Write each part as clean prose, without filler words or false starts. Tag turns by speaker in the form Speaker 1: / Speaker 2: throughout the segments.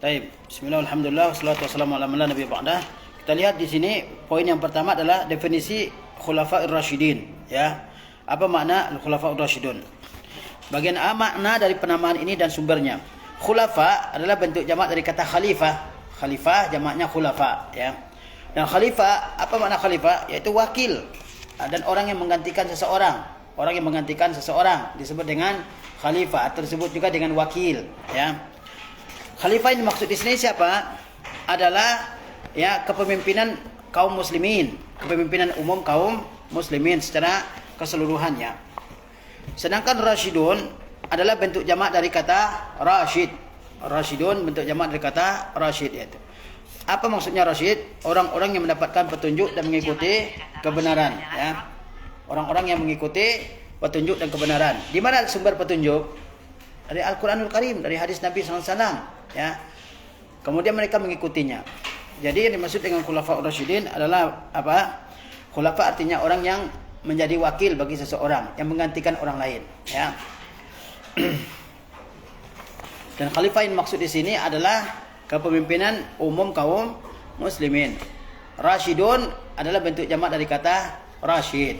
Speaker 1: Baik, bismillah, alhamdulillah, wassalatu wassalamu ala man la nabiyya ba'dah. Kita lihat di sini poin yang pertama adalah definisi khulafa'ir rasyidin, ya. Apa makna al-khulafa'ur rasyidun? Bagian A, makna dari penamaan ini dan sumbernya. Khulafa adalah bentuk jamak dari kata khalifah. Khalifah jamaknya khulafa, ya. Dan khalifah, apa makna khalifah? Yaitu wakil dan orang yang menggantikan seseorang. Orang yang menggantikan seseorang disebut dengan khalifah, tersebut juga dengan wakil, ya. Khalifah yang dimaksud di sini siapa? Adalah ya kepemimpinan kaum muslimin, kepemimpinan umum kaum muslimin secara keseluruhannya. Sedangkan rasyidun adalah bentuk jamak dari kata rasyid. Rasyidun bentuk jamak dari kata rasyid yaitu. Apa maksudnya rasyid? Orang-orang yang mendapatkan petunjuk dan mengikuti kebenaran, ya. Orang-orang yang mengikuti petunjuk dan kebenaran. Di mana sumber petunjuk? Dari Al-Qur'anul Karim, dari hadis Nabi SAW. Ya, kemudian mereka mengikutinya. Jadi yang dimaksud dengan khulafa'ur rasyidin adalah apa? Khulafa artinya orang yang menjadi wakil bagi seseorang, yang menggantikan orang lain, ya. Dan khalifah yang maksud di sini adalah kepemimpinan umum kaum muslimin. Rasyidun adalah bentuk jamak dari kata rasyid.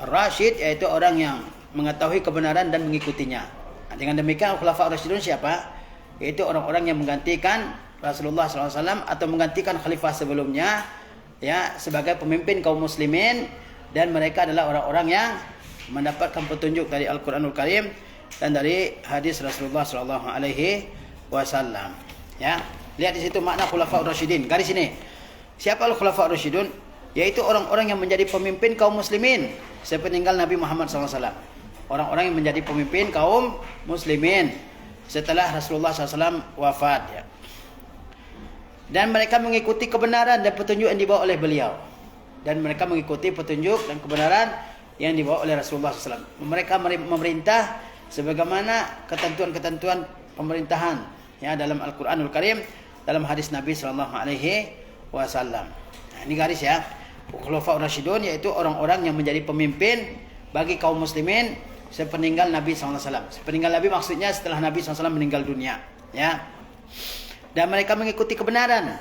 Speaker 1: Rasyid yaitu orang yang mengetahui kebenaran dan mengikutinya. Nah, dengan demikian khulafa'ur rasyidun siapa? Yaitu orang-orang yang menggantikan Rasulullah SAW atau menggantikan khalifah sebelumnya, ya, sebagai pemimpin kaum muslimin, dan mereka adalah orang-orang yang mendapatkan petunjuk dari Al-Qur'anul Karim dan dari hadis Rasulullah SAW. Ya, lihat di situ makna khulafa'ur rasyidin. Garis ini. Siapa al-khulafa'ur rasyidun? Yaitu orang-orang yang menjadi pemimpin kaum muslimin sepeninggal Nabi Muhammad SAW. Orang-orang yang menjadi pemimpin kaum muslimin setelah Rasulullah SAW wafat, ya. Dan mereka mengikuti kebenaran dan petunjuk yang dibawa oleh beliau. Dan mereka mengikuti petunjuk dan kebenaran yang dibawa oleh Rasulullah SAW. Mereka memerintah sebagaimana ketentuan-ketentuan pemerintahan, ya, dalam Al-Quranul Karim, dalam hadis Nabi SAW. Nah, ini garis, ya. Khulafa'ur rasyidun yaitu orang-orang yang menjadi pemimpin bagi kaum muslimin sepeninggal Nabi SAW. Sepeninggal Nabi maksudnya setelah Nabi SAW meninggal dunia, ya. Dan mereka mengikuti kebenaran,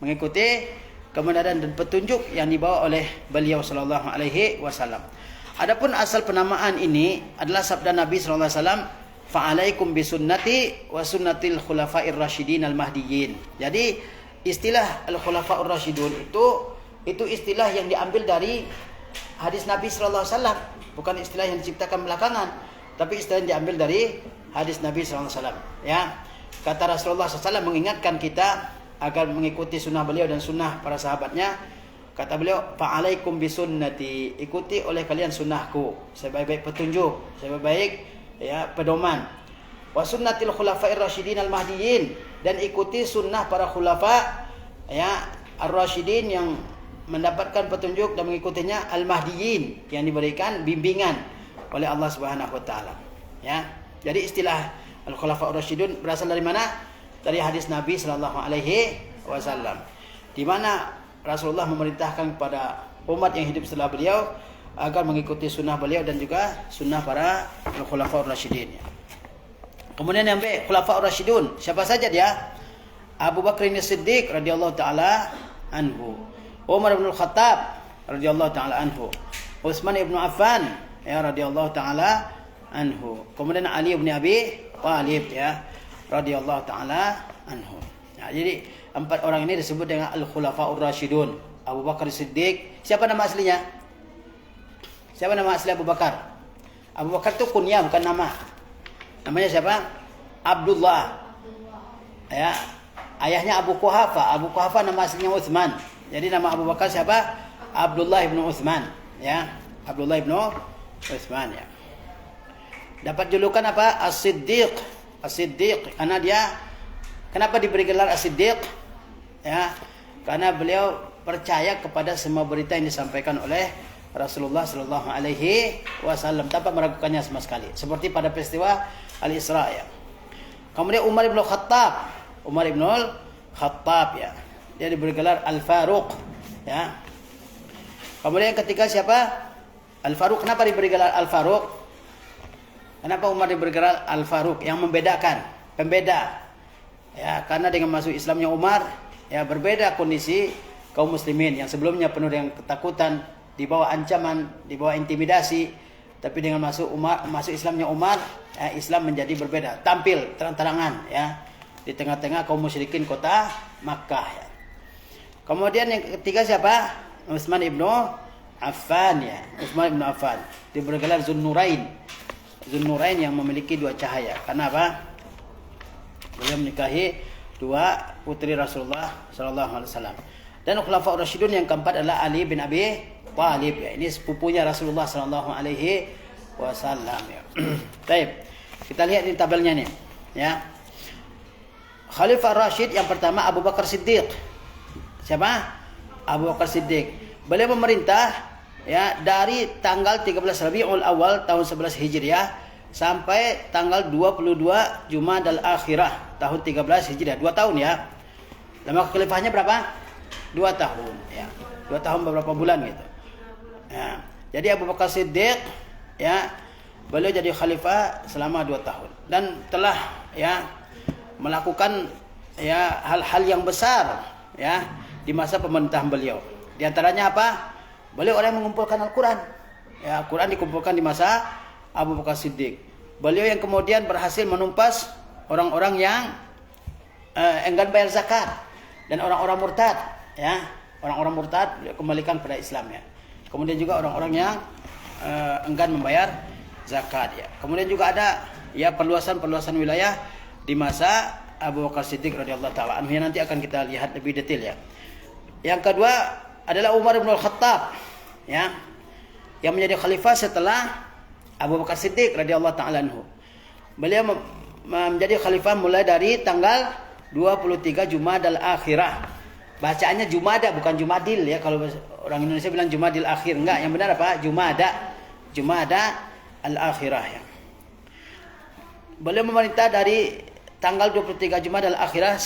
Speaker 1: dan petunjuk yang dibawa oleh beliau SAW. Adapun asal penamaan ini adalah sabda Nabi SAW, fa'alaikum bisunnati wa sunnatil khulafa'ir rasyidin al-mahdiyyin. Jadi istilah al-khulafa'ur rasyidun itu istilah yang diambil dari hadis Nabi SAW. Bukan istilah yang diciptakan belakangan, tapi istilah yang diambil dari hadis Nabi SAW. Ya, kata Rasulullah SAW mengingatkan kita agar mengikuti sunnah beliau dan sunnah para sahabatnya. Kata beliau, fa'alaikum bisunnati, ikuti oleh kalian sunnahku, sebaik-baik petunjuk, sebaik-baik, ya, pedoman. Wa sunnatil khulafa'ir rasyidin al-mahdiyyin, dan ikuti sunnah para khulafa, ya, ar-rasyidin yang mendapatkan petunjuk dan mengikutinya, al-mahdiyyin yang diberikan bimbingan oleh Allah Subhanahu wa taala, ya. Jadi istilah al-khulafa'ur rasyidun berasal dari mana? Dari hadis Nabi sallallahu alaihi wasallam, di mana Rasulullah memerintahkan kepada umat yang hidup setelah beliau agar mengikuti sunnah beliau dan juga sunnah para al-khulafa'ur rasyidin. Kemudian yang B, khulafa'ur rasyidun, siapa saja dia? Abu Bakar As-Siddiq radhiyallahu taala anhu, Umar bin Khattab radhiyallahu taala anhu, Utsman ibn Affan, ya, radhiyallahu taala anhu. Kemudian Ali bin Abi Thalib, ya, radhiyallahu taala anhu. Nah, jadi empat orang ini disebut dengan al-khulafa'ur rasyidun. Abu Bakar Siddiq, siapa nama aslinya? Siapa nama asli Abu Bakar? Abu Bakar itu kunyah, bukan nama. Namanya siapa? Abdullah. Ya, ayahnya Abu Quhafa. Abu Quhafa nama aslinya Utsman. Jadi nama Abu Bakar siapa? Abdullah ibn Utsman, ya. Abdullah ibn Utsman, ya. Dapat julukan apa? As-Siddiq. As-Siddiq karena dia, kenapa diberi gelar As-Siddiq? Ya, karena beliau percaya kepada semua berita yang disampaikan oleh Rasulullah sallallahu alaihi wasallam tanpa meragukannya sama sekali. Seperti pada peristiwa Al-Isra, ya. Kemudian Umar ibn Khattab. Umar ibn Khattab, ya. Dia diberi gelar Al-Faruq, ya. Kemudian ketika siapa? Al-Faruq. Kenapa diberi gelar Al-Faruq? Kenapa Umar diberi gelar Al-Faruq? Yang membedakan, pembeda. Ya, karena dengan masuk Islamnya Umar, ya berbeda kondisi kaum muslimin yang sebelumnya penuh dengan ketakutan, di bawah ancaman, di bawah intimidasi, tapi dengan masuk Islamnya Umar, ya, Islam menjadi berbeda, tampil terang-terangan ya di tengah-tengah kaum musyrikin kota Makkah ya. Kemudian yang ketiga siapa? Utsman ibnu Affan ya. Utsman ibnu Affan dibergelar Zunnurain. Zunnurain yang memiliki dua cahaya. Karena apa? Beliau menikahi dua putri Rasulullah sallallahu alaihi wasallam. Dan Khulafaur Rasyidun yang keempat adalah Ali bin Abi Thalib ya. Ini sepupunya Rasulullah sallallahu alaihi wasallam ya. Baik. Kita lihat di tabelnya nih ya. Khalifah Rasyid yang pertama Abu Bakar Siddiq. Siapa? Abu Bakar Siddiq. Beliau memerintah ya dari tanggal 13 Rabiul Awal tahun 11 Hijriah sampai tanggal 22 Jumadal Akhirah tahun 13 Hijriah. 2 tahun ya. Lama kekhalifahnya berapa? 2 tahun ya. 2 tahun beberapa bulan gitu. Ya. Jadi Abu Bakar Siddiq ya beliau jadi khalifah selama 2 tahun dan telah ya melakukan ya hal-hal yang besar ya di masa pemerintahan beliau. Di antaranya apa? Beliau orang yang mengumpulkan Al-Quran. Ya, Al-Quran dikumpulkan di masa Abu Bakar Siddiq. Beliau yang kemudian berhasil menumpas orang-orang yang enggan bayar zakat dan orang-orang murtad. Ya, orang-orang murtad beliau kembalikan pada Islam ya. Kemudian juga orang-orang yang enggan membayar zakat ya. Kemudian juga ada ya perluasan wilayah di masa Abu Bakar Siddiq radhiyallahu taala anhu yang nanti akan kita lihat lebih detail ya. Yang kedua adalah Umar bin Al-Khattab ya, yang menjadi khalifah setelah Abu Bakar Siddiq radhiyallahu taala anhu. Beliau menjadi khalifah mulai dari tanggal 23 Jumadal Akhirah. Bacaannya Jumada bukan Jumadil ya, kalau orang Indonesia bilang Jumadil Akhir, enggak, yang benar apa? Jumada Al-Akhirah ya. Beliau memerintah dari tanggal 23 Jumadal Akhirah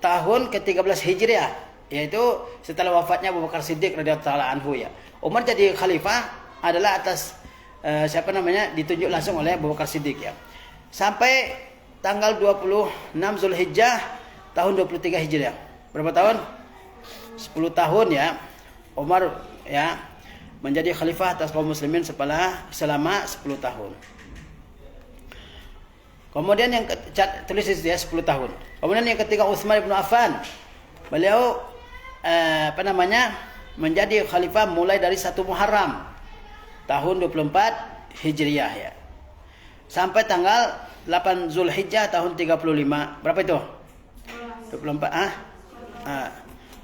Speaker 1: tahun ke-13 Hijriah, yaitu setelah wafatnya Abu Bakar Siddiq radhiyallahu taala anhu ya. Umar jadi khalifah adalah atas ditunjuk langsung oleh Abu Bakar Siddiq ya. Sampai tanggal 26 Zulhijjah tahun 23 Hijriah. Berapa tahun? 10 tahun ya. Umar ya menjadi khalifah atas kaum muslimin selama 10 tahun. Kemudian yang tulis ya 10 tahun. Kemudian yang ketiga Utsman bin Affan. Beliau menjadi khalifah mulai dari 1 Muharram tahun 24 Hijriah ya. Sampai tanggal 8 Zulhijjah tahun 35. Berapa itu? 24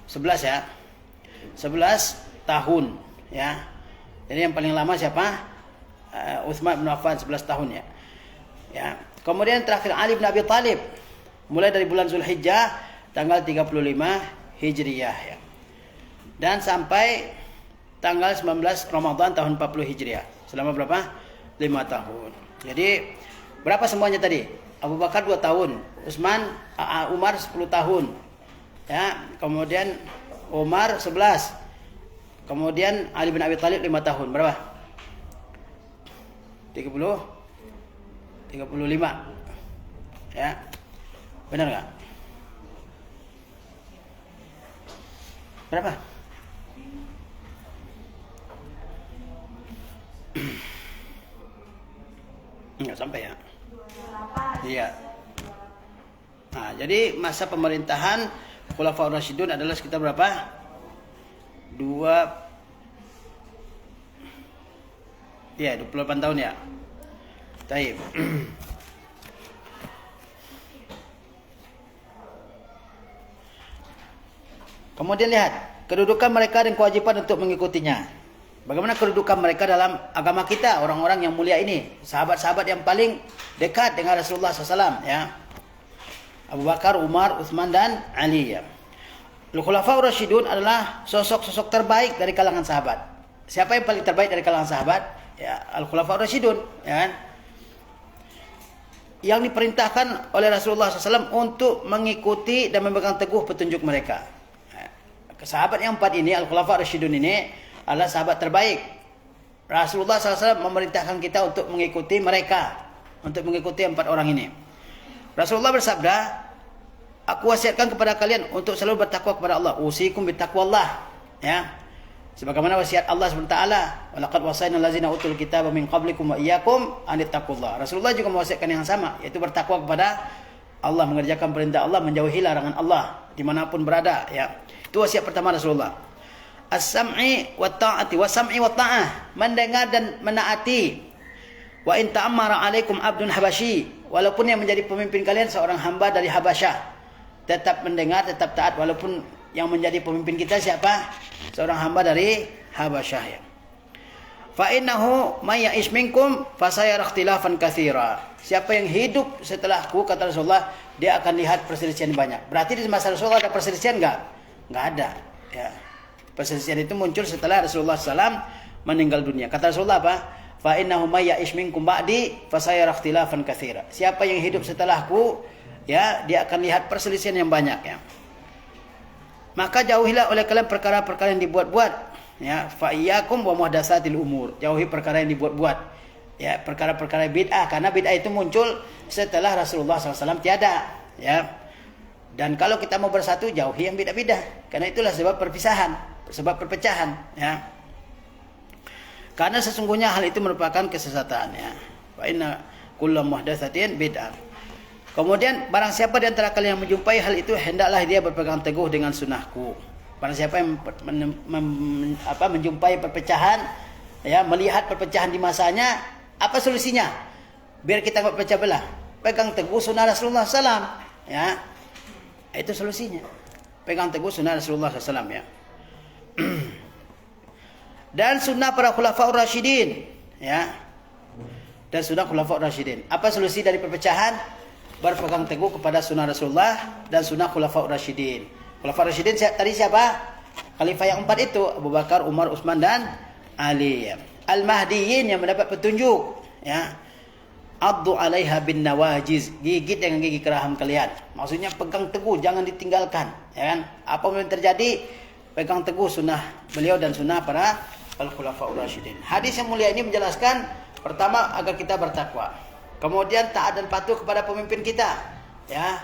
Speaker 1: 11 ya. 11 tahun ya. Jadi yang paling lama siapa? Utsman bin Affan 11 tahun ya. Ya. Kemudian terakhir Ali bin Abi Thalib mulai dari bulan Zulhijjah tanggal 35 Hijriah ya. Dan sampai tanggal 19 Ramadan tahun 40 Hijriah. Selama berapa? 5 tahun. Jadi berapa semuanya tadi? Abu Bakar 2 tahun, Umar 10 tahun. Ya, kemudian Umar 11. Kemudian Ali bin Abi Thalib 5 tahun. Berapa? 35. Ya. Benar enggak? Berapa? Enggak sampai ya? Iya. Nah, jadi masa pemerintahan Khulafaur Rasyidun adalah sekitar berapa? 28 tahun ya. Taib. Kemudian lihat kedudukan mereka dan kewajiban untuk mengikutinya. Bagaimana kedudukan mereka dalam agama kita, orang-orang yang mulia ini, sahabat-sahabat yang paling dekat dengan Rasulullah SAW ya. Abu Bakar, Umar, Utsman dan Ali ya. Khulafaur Rasyidun adalah sosok-sosok terbaik dari kalangan sahabat. Siapa yang paling terbaik dari kalangan sahabat? Ya, Al-Khulafaur Rasyidun ya kan? Yang diperintahkan oleh Rasulullah SAW untuk mengikuti dan memegang teguh petunjuk mereka. Sahabat yang 4 ini, Al-Khulafaur Rasyidun ini adalah sahabat terbaik. Rasulullah SAW memerintahkan kita untuk mengikuti mereka, untuk mengikuti 4 orang ini. Rasulullah bersabda, aku wasiatkan kepada kalian untuk selalu bertakwa kepada Allah. Usikum bittaqwallah. Ya. Sebagaimana wasiat Allah SWT, walaqad wasaina allazina utul kitaba min qablikum wa iyyakum an ittaqullah. Rasulullah juga mewasiatkan yang sama, yaitu bertakwa kepada Allah, mengerjakan perintah Allah, menjauhi larangan Allah dimanapun berada, ya. Itu wasiat pertama Rasulullah. As-sam'i wa ta'ati, wa sam'i wa ta'ah, mendengar dan menaati. Wa in ta'ammara 'alaikum 'abdun habasyi, walaupun yang menjadi pemimpin kalian seorang hamba dari Habasyah, tetap mendengar, tetap taat, walaupun yang menjadi pemimpin kita siapa? Seorang hamba dari Habasyah, ya. Fa innahu may ya'ish minkum fasayara ikhtilafan katsira. Siapa yang hidup setelahku, kata Rasulullah, dia akan lihat perselisihan banyak. Berarti di masa Rasulullah ada perselisihan enggak? Enggak ada, ya. Perselisihan itu muncul setelah Rasulullah SAW meninggal dunia. Kata Rasulullah apa? Fa innahu may ya'ish minkum ba'di fasayara ikhtilafan katsira. Siapa yang hidup setelahku, ya, dia akan lihat perselisihan yang banyak, ya. Maka jauhilah oleh kalian perkara-perkara yang dibuat-buat, ya. Fa iyyakum wa muhdatsatil umur. Jauhi perkara yang dibuat-buat, ya, perkara-perkara bid'ah, karena bid'ah itu muncul setelah Rasulullah SAW tiada, ya. Dan kalau kita mau bersatu, jauhi yang bid'ah-bid'ah, karena itulah sebab perpisahan, sebab perpecahan, ya. Karena sesungguhnya hal itu merupakan kesesatan, ya. Fa inna kullu muhdatsatin bid'ah. Kemudian barang siapa di antara kalian yang menjumpai hal itu, hendaklah dia berpegang teguh dengan sunnahku. Barang siapa yang menjumpai perpecahan, ya, melihat perpecahan di masanya, apa solusinya? Biar kita enggak pecah belah, pegang teguh sunnah Rasulullah SAW, ya. Itu solusinya. Pegang teguh sunnah Rasulullah SAW, ya. Dan sunnah para khulafaur rasyidin, ya. Dan sunnah khulafaur rasyidin. Apa solusi dari perpecahan? Berpegang teguh kepada sunnah Rasulullah dan sunnah khulafaur rasyidin. Khulafaur rasyidin tadi siapa? Khalifah yang 4 itu, Abu Bakar, Umar, Utsman dan Ali. Al-Mahdiyin yang mendapat petunjuk, ya. Addu 'alaiha bin nawajiz, gigit dengan gigi geraham kalian. Maksudnya pegang teguh, jangan ditinggalkan, ya kan? Apa yang terjadi, pegang teguh sunnah beliau dan sunnah para al-khulafaur rasyidin. Hadis yang mulia ini menjelaskan, pertama, agar kita bertakwa. Kemudian taat dan patuh kepada pemimpin kita, ya.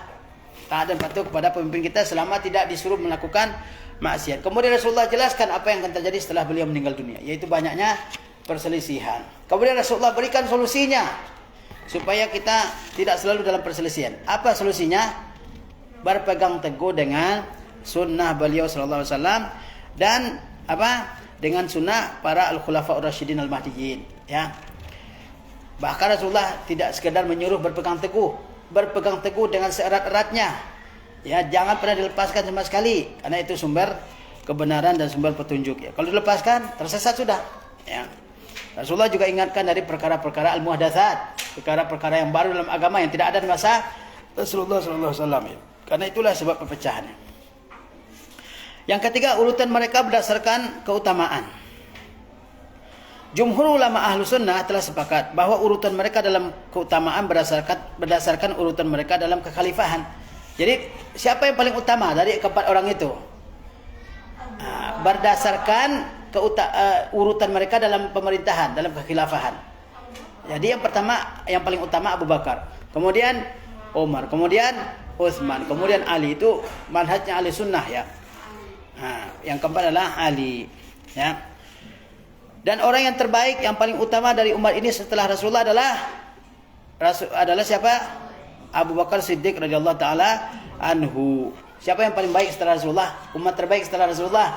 Speaker 1: Taat dan patuh kepada pemimpin kita selama tidak disuruh melakukan maksiat. Kemudian Rasulullah jelaskan apa yang akan terjadi setelah beliau meninggal dunia, yaitu banyaknya perselisihan. Kemudian Rasulullah berikan solusinya supaya kita tidak selalu dalam perselisihan. Apa solusinya? Berpegang teguh dengan sunnah beliau sallallahu alaihi wasallam dan apa? Dengan sunnah para al-khulafaur rasyidin al-mahdiyyin, ya. Bahkan Rasulullah tidak sekedar menyuruh berpegang teguh dengan seerat-eratnya, ya. Jangan pernah dilepaskan sama sekali, karena itu sumber kebenaran dan sumber petunjuk, ya. Kalau dilepaskan, tersesat sudah, ya. Rasulullah juga ingatkan dari perkara-perkara al-muhdatsat, perkara-perkara yang baru dalam agama yang tidak ada di masa Rasulullah SAW, ya. Karena itulah sebab perpecahannya. Yang ketiga, urutan mereka berdasarkan keutamaan. Jumhur ulama ahlu sunnah telah sepakat bahwa urutan mereka dalam keutamaan berdasarkan urutan mereka dalam kekhalifahan. Jadi siapa yang paling utama dari keempat orang itu? Berdasarkan urutan mereka dalam pemerintahan, dalam kekhilafahan. Jadi yang pertama, yang paling utama Abu Bakar, kemudian Umar, kemudian Utsman, kemudian Ali. Itu manhajnya ahli sunnah, ya. Yang keempat adalah Ali, ya. Dan orang yang terbaik, yang paling utama dari umat ini setelah Rasulullah adalah siapa? Abu Bakar Siddiq radhiyallahu taala anhu. Siapa yang paling baik setelah Rasulullah? Umat terbaik setelah Rasulullah?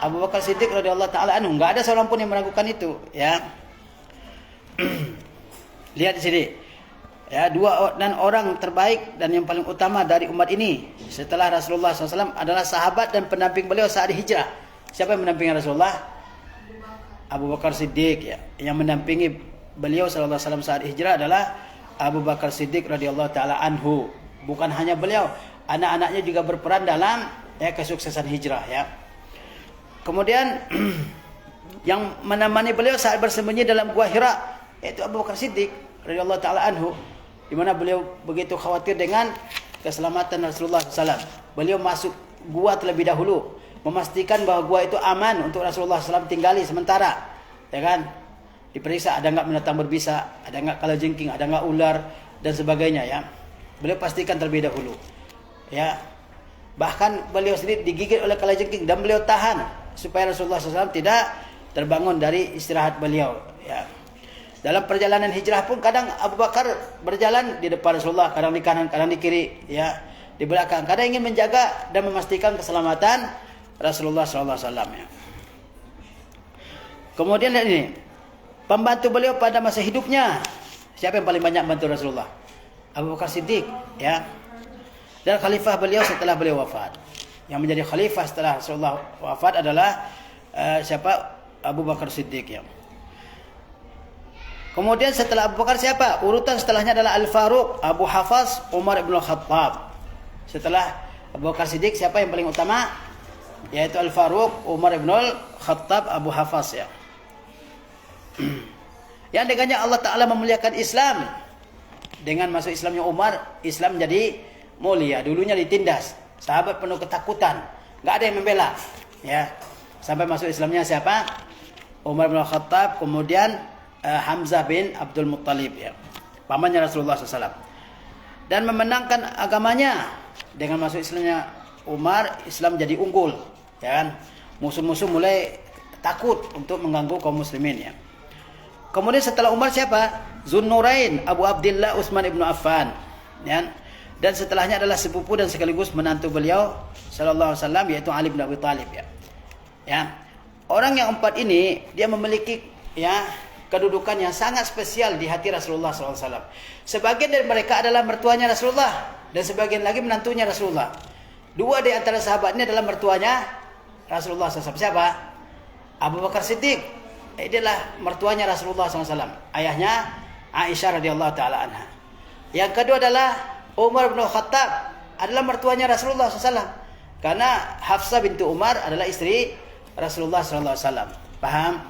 Speaker 1: Abu Bakar Siddiq radhiyallahu taala anhu. Enggak ada seorang pun yang meragukan itu, ya. Lihat di sini. Ya, dua dan orang terbaik dan yang paling utama dari umat ini setelah Rasulullah SAW adalah sahabat dan pendamping beliau saat hijrah. Siapa yang mendampingi Rasulullah? Abu Bakar Siddiq, ya. Yang mendampingi beliau sallallahu alaihi wasallam saat hijrah adalah Abu Bakar Siddiq radhiyallahu taala anhu. Bukan hanya beliau, anak-anaknya juga berperan dalam, ya, kesuksesan hijrah, ya. Kemudian yang menemani beliau saat bersembunyi dalam gua Hira yaitu Abu Bakar Siddiq radhiyallahu taala anhu, di mana beliau begitu khawatir dengan keselamatan Rasulullah SAW. Beliau masuk gua terlebih dahulu, memastikan bahwa gua itu aman untuk Rasulullah SAW tinggali sementara, ya kan? Diperiksa ada enggak binatang berbisa, ada enggak kalajengking, ada enggak ular dan sebagainya, ya. Beliau pastikan terlebih dahulu, Ya. Bahkan beliau sendiri digigit oleh kalajengking dan beliau tahan supaya Rasulullah SAW tidak terbangun dari istirahat beliau. Ya. Dalam perjalanan hijrah pun kadang Abu Bakar berjalan di depan Rasulullah, kadang di kanan, kadang di kiri, ya, di belakang. Kadang ingin menjaga dan memastikan keselamatan Rasulullah SAW. Ya. Kemudian ini pembantu beliau pada masa hidupnya. Siapa yang paling banyak bantu Rasulullah? Abu Bakar Siddiq, ya. Dan khalifah beliau setelah beliau wafat. Yang menjadi khalifah setelah Rasulullah wafat adalah siapa? Abu Bakar Siddiq, ya. Kemudian setelah Abu Bakar siapa? Urutan setelahnya adalah Al-Faruq, Abu Hafaz, Umar ibn Khattab. Setelah Abu Bakar Siddiq siapa yang paling utama? Yaitu Al-Faruq, Umar ibn Khattab, Abu Hafaz, ya. Yang dengannya Allah Ta'ala memuliakan Islam. Dengan masuk Islamnya Umar, Islam menjadi mulia. Dulunya ditindas, sahabat penuh ketakutan, nggak ada yang membela, ya. Sampai masuk Islamnya siapa? Umar bin Khattab, kemudian Hamzah bin Abdul Muttalib, ya, pamannya Rasulullah SAW. Dan memenangkan agamanya dengan masuk Islamnya Umar, Islam jadi unggul, ya kan? Musuh-musuh mulai takut untuk mengganggu kaum muslimin, ya. Kemudian setelah Umar siapa? Zunnurain, Abu Abdillah Utsman ibnu Affan, ya. Dan setelahnya adalah sepupu dan sekaligus menantu beliau sallallahu alaihi wasallam, yaitu Ali bin Abi Thalib, ya. Ya. Orang yang empat ini dia memiliki, ya, kedudukan yang sangat spesial di hati Rasulullah SAW. Sebagian dari mereka adalah mertuanya Rasulullah dan sebagian lagi menantunya Rasulullah. Dua di antara sahabat ini adalah mertuanya Rasulullah SAW. Siapa? Abu Bakar Siddiq. Dia adalah mertuanya Rasulullah SAW. Ayahnya Aisyah radhiyallahu taala anha. Yang kedua adalah Umar bin Khattab, adalah mertuanya Rasulullah SAW. Karena Hafsah bintu Umar adalah istri Rasulullah SAW. Paham?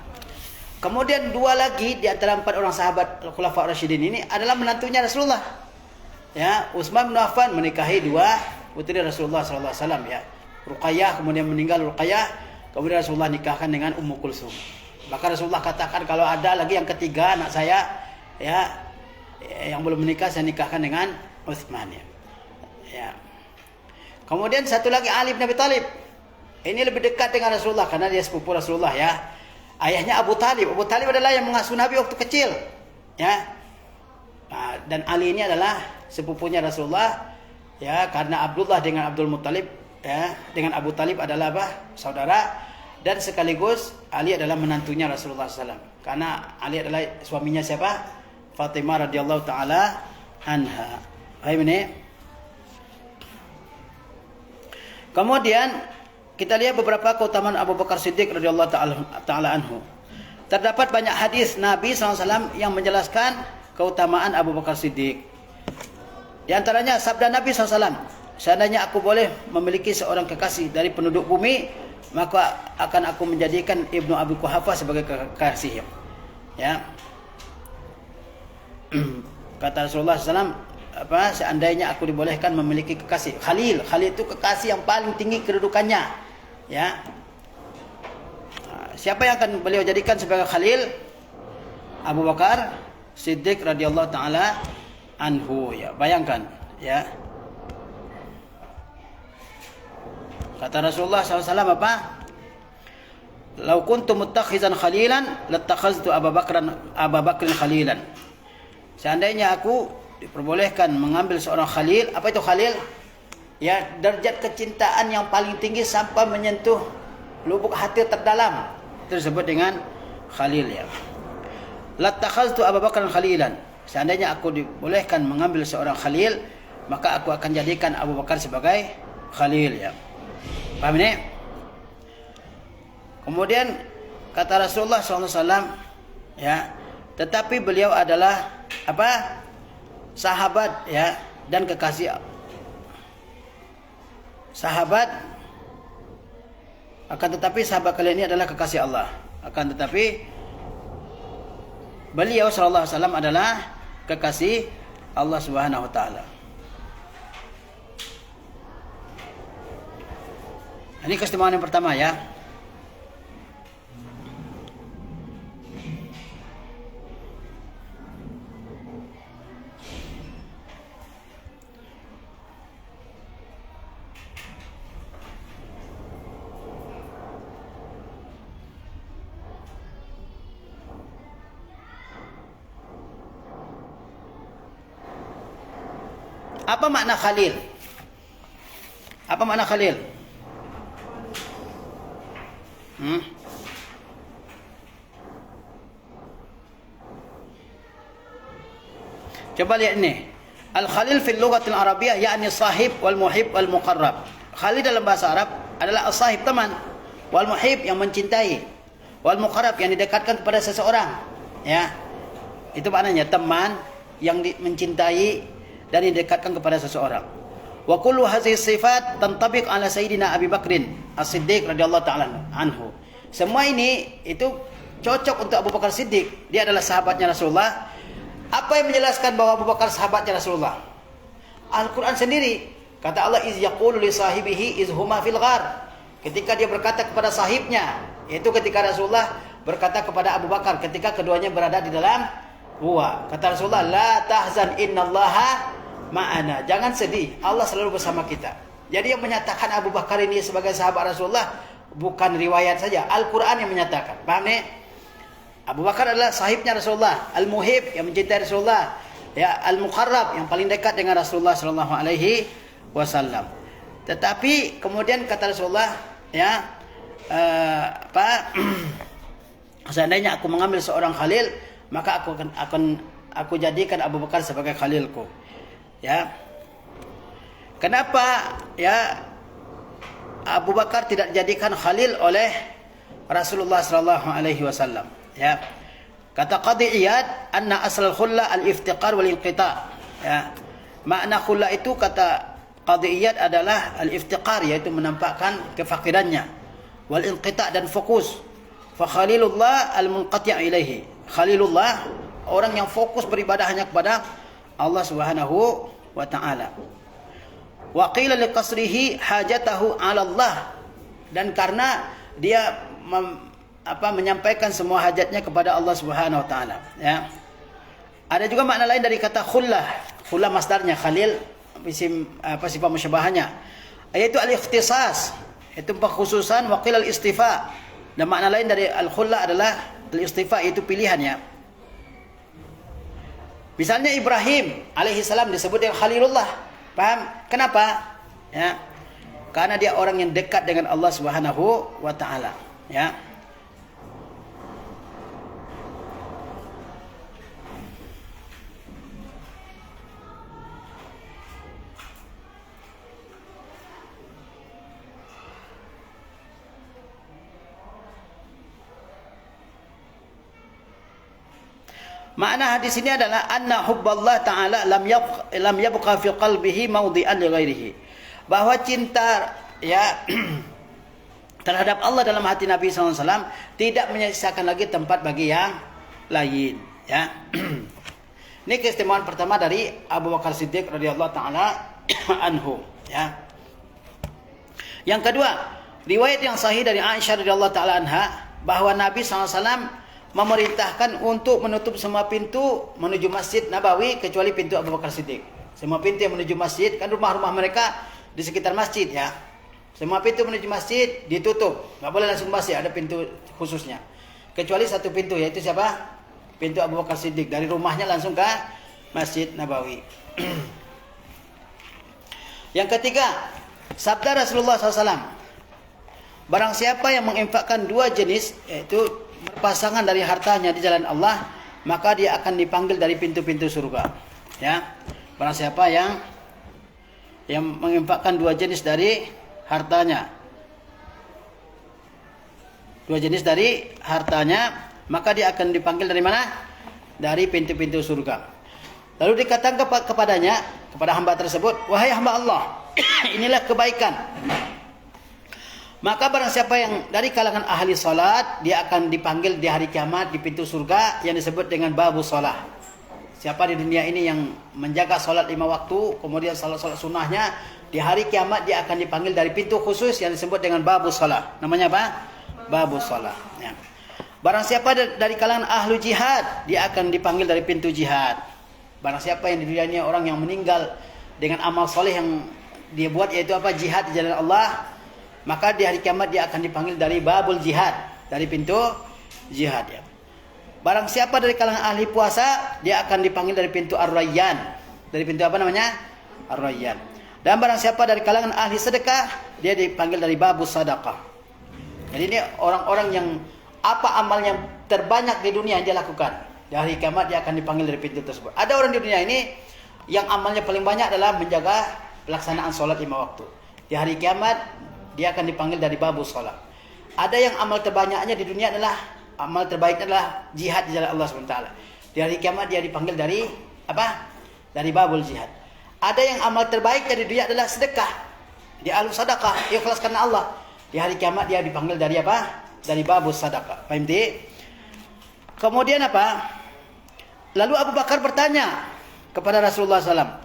Speaker 1: Kemudian dua lagi di antara empat orang sahabat Khulafaur Rasyidin ini adalah menantunya Rasulullah. Ya, Utsman bin Affan menikahi dua putri Rasulullah SAW, ya. Ruqayyah, kemudian meninggal Ruqayyah, kemudian Rasulullah nikahkan dengan Ummu Kulsum. Maka Rasulullah katakan kalau ada lagi yang ketiga anak saya, ya, yang belum menikah saya nikahkan dengan Utsman, ya. Ya. Kemudian satu lagi Ali bin Abi Thalib. Ini lebih dekat dengan Rasulullah karena dia sepupu Rasulullah, ya. Ayahnya Abu Talib. Abu Talib adalah yang mengasuh Nabi waktu kecil, ya. Nah, dan Ali ini adalah sepupunya Rasulullah, ya, karena Abdullah dengan Abdul Muttalib, ya, dengan Abu Talib adalah apa? Saudara, dan sekaligus Ali adalah menantunya Rasulullah SAW. Karena Ali adalah suaminya siapa? Fatimah radhiyallahu taala anha. Paham ini? Kemudian kita lihat beberapa keutamaan Abu Bakar Siddiq radhiyallahu taala anhu. Terdapat banyak hadis Nabi SAW yang menjelaskan keutamaan Abu Bakar Siddiq. Di antaranya sabda Nabi SAW, seandainya aku boleh memiliki seorang kekasih dari penduduk bumi, maka akan aku menjadikan Ibnu Abi Quhafah sebagai kekasih. Ya. Kata Rasulullah SAW, seandainya aku dibolehkan memiliki kekasih, Khalil. Khalil itu kekasih yang paling tinggi kedudukannya, ya. Siapa yang akan beliau jadikan sebagai Khalil? Abu Bakar Siddiq radhiyallahu taala anhu, ya. Bayangkan, ya. Kata Rasulullah SAW apa? Lau kuntu muttakhizan khalilan lattakhaztu Abu Bakrin khalilan. Seandainya aku diperbolehkan mengambil seorang khalil, apa itu khalil? Ya, derajat kecintaan yang paling tinggi sampai menyentuh lubuk hati terdalam. Tersebut dengan khalil, ya. Lattakhaztu Abu Bakrin khalilan. Seandainya aku dibolehkan mengambil seorang khalil, maka aku akan jadikan Abu Bakar sebagai khalil, ya. Paham ini? Kemudian kata Rasulullah SAW, ya, tetapi beliau adalah apa? Sahabat, ya, dan kekasih. Sahabat, akan tetapi sahabat kalian ini adalah kekasih Allah. Akan tetapi beliau sallallahu alaihi wasallam adalah kekasih Allah Subhanahu wa taala. Ini keistimewaan yang pertama, ya. Apa makna khalil? Apa makna khalil? Coba lihat ini. Al-khalil fil lughatil arabiyyah yakni sahib wal muhib wal muqarrab. Khalil dalam bahasa Arab adalah as-sahib, teman, wal muhib yang mencintai, wal muqarrab yang didekatkan kepada seseorang. Ya. Itu maknanya teman yang mencintai dan didekatkan kepada seseorang. Wa kullu hadhihi sifat tantabiq ala sayyidina Abi Bakrin As-Siddiq radhiyallahu ta'ala anhu. Semua ini itu cocok untuk Abu Bakar Siddiq. Dia adalah sahabatnya Rasulullah. Apa yang menjelaskan bahwa Abu Bakar sahabatnya Rasulullah? Al-Quran sendiri. Kata Allah, iz yaqulu li sahibihi iz huma fil ghar. Ketika dia berkata kepada sahibnya, yaitu ketika Rasulullah berkata kepada Abu Bakar ketika keduanya berada di dalam gua. Kata Rasulullah, la tahzan innallaha ma'ana. Jangan sedih, Allah selalu bersama kita. Jadi yang menyatakan Abu Bakar ini sebagai sahabat Rasulullah bukan riwayat saja, Al-Quran yang menyatakan. Paham nih? Abu Bakar adalah sahibnya Rasulullah, al-muhib yang mencintai Rasulullah, ya, al-muqarrab yang paling dekat dengan Rasulullah sallallahu alaihi wasallam. Tetapi kemudian kata Rasulullah, ya, seandainya aku mengambil seorang khalil, maka aku jadikan Abu Bakar sebagai khalilku. Ya. Kenapa ya Abu Bakar tidak dijadikan khalil oleh Rasulullah sallallahu alaihi wasallam? Ya. Kata Qadhi Iyad, anna asal khulla al-iftiqar wal inqita. Ya. Makna khulla itu kata Qadhi Iyad adalah al-iftiqar, yaitu menampakkan kefakirannya, wal inqita dan fokus. Fa khalilullah al-munqati' ilaihi. Khalilullah orang yang fokus beribadah hanya kepada Allah Subhanahu wa taala. Wa qila liqasrihi hajatahu 'ala Allah, dan karena dia menyampaikan semua hajatnya kepada Allah Subhanahu wa taala, ya. Ada juga makna lain dari kata khullah. Khullah masdarnya, khalil isim sifat musyabahahnya, yaitu al-ikhtisas, itu pengkhususan, wa qila al-istifa. Dan makna lain dari al-khullah adalah al-istifa, itu pilihannya. Misalnya Ibrahim alaihi salam disebut dengan Khalilullah. Paham? Kenapa? Ya. Karena dia orang yang dekat dengan Allah Subhanahu wa taala, ya. Makna hadis ini adalah anna hubballah ta'ala lam yabqa fi qalbihi mawdi'an li ghairihi. Bahwa cinta, ya, terhadap Allah dalam hati Nabi SAW tidak menyisakan lagi tempat bagi yang lain, ya. Ini keistimewaan pertama dari Abu Bakar Siddiq radhiyallahu ta'ala anhu, ya. Yang kedua, riwayat yang sahih dari Aisyah radhiyallahu ta'ala anha bahwa Nabi SAW memerintahkan untuk menutup semua pintu menuju Masjid Nabawi kecuali pintu Abu Bakar Siddiq. Semua pintu yang menuju masjid, kan rumah-rumah mereka di sekitar masjid, ya. Semua pintu menuju masjid ditutup, nggak boleh langsung masjid, ada pintu khususnya. Kecuali satu pintu, yaitu siapa? Pintu Abu Bakar Siddiq, dari rumahnya langsung ke Masjid Nabawi. Yang ketiga, sabda Rasulullah SAW, barang siapa yang menginfakkan dua jenis, yaitu berpasangan dari hartanya di jalan Allah, maka dia akan dipanggil dari pintu-pintu surga, ya. Barang siapa yang menginfakkan dua jenis dari hartanya, maka dia akan dipanggil dari mana? Dari pintu-pintu surga. Lalu dikatakan kepadanya, kepada hamba tersebut, wahai hamba Allah, inilah kebaikan. Maka barang siapa yang dari kalangan ahli salat, dia akan dipanggil di hari kiamat di pintu surga yang disebut dengan babu salat. Siapa di dunia ini yang menjaga salat 5 waktu, kemudian salat-salat sunnahnya, di hari kiamat dia akan dipanggil dari pintu khusus yang disebut dengan babu salat. Namanya apa? Babu salat, ya. Barang siapa dari kalangan ahlu jihad, dia akan dipanggil dari pintu jihad. Barang siapa yang di dunia ini orang yang meninggal dengan amal soleh yang dia buat, yaitu apa? Jihad di jalan Allah, maka di hari kiamat dia akan dipanggil dari babul jihad, dari pintu jihad, ya. Barang siapa dari kalangan ahli puasa, dia akan dipanggil dari pintu Ar-Rayyan. Dari pintu apa namanya? Ar-Rayyan. Dan barang siapa dari kalangan ahli sedekah, dia dipanggil dari babus sadaqah. Jadi ini orang-orang yang apa amalnya terbanyak di dunia yang dia lakukan. Di hari kiamat dia akan dipanggil dari pintu tersebut. Ada orang di dunia ini yang amalnya paling banyak adalah menjaga pelaksanaan sholat 5 waktu. Di hari kiamat dia akan dipanggil dari babus sholat. Ada yang amal terbanyaknya di dunia adalah amal terbaiknya adalah jihad di jalan Allah SWT. Di hari kiamat dia dipanggil dari apa? Dari babul jihad. Ada yang amal terbaiknya di dunia adalah sedekah. Dia ahlu sedekah, ikhlas karena Allah. Di hari kiamat dia dipanggil dari apa? Dari babus sedekah. Paham tak? Kemudian apa? Lalu Abu Bakar bertanya kepada Rasulullah SAW,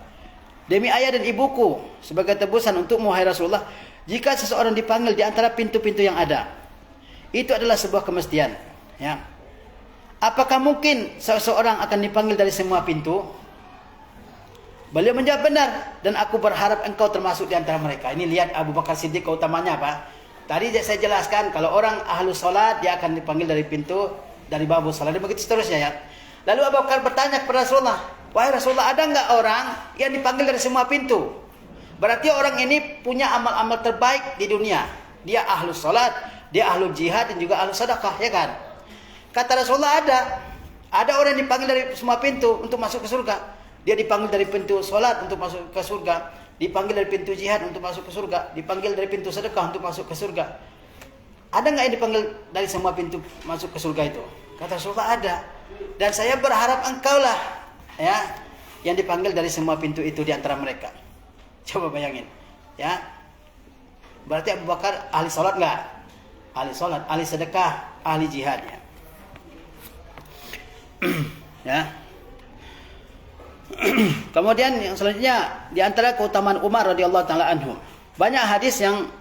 Speaker 1: demi ayah dan ibuku, sebagai tebusan untukmu wahai Rasulullah, jika seseorang dipanggil di antara pintu-pintu yang ada, itu adalah sebuah kemestian. Ya. Apakah mungkin seseorang akan dipanggil dari semua pintu? Beliau menjawab, benar, dan aku berharap engkau termasuk di antara mereka. Ini lihat Abu Bakar Siddiq keutamanya apa? Tadi saya jelaskan kalau orang ahlu salat dia akan dipanggil dari pintu dari babus salat dan begitu seterusnya ya. Lalu Abu Bakar bertanya kepada Rasulullah, wahai Rasulullah, ada enggak orang yang dipanggil dari semua pintu? Berarti orang ini punya amal-amal terbaik di dunia. Dia ahlu salat, dia ahlu jihad dan juga ahlu sedekah, ya kan? Kata Rasulullah ada. Ada orang yang dipanggil dari semua pintu untuk masuk ke surga. Dia dipanggil dari pintu salat untuk masuk ke surga, dipanggil dari pintu jihad untuk masuk ke surga, dipanggil dari pintu sedekah untuk masuk ke surga. Ada enggak yang dipanggil dari semua pintu masuk ke surga itu? Kata Rasulullah ada. Dan saya berharap engkaulah ya yang dipanggil dari semua pintu itu di antara mereka. Coba bayangin, ya. Berarti Abu Bakar ahli salat enggak? Ahli salat, ahli sedekah, ahli jihad ya. Ya. Kemudian yang selanjutnya di antara keutamaan Umar radhiyallahu taala anhu. Banyak hadis yang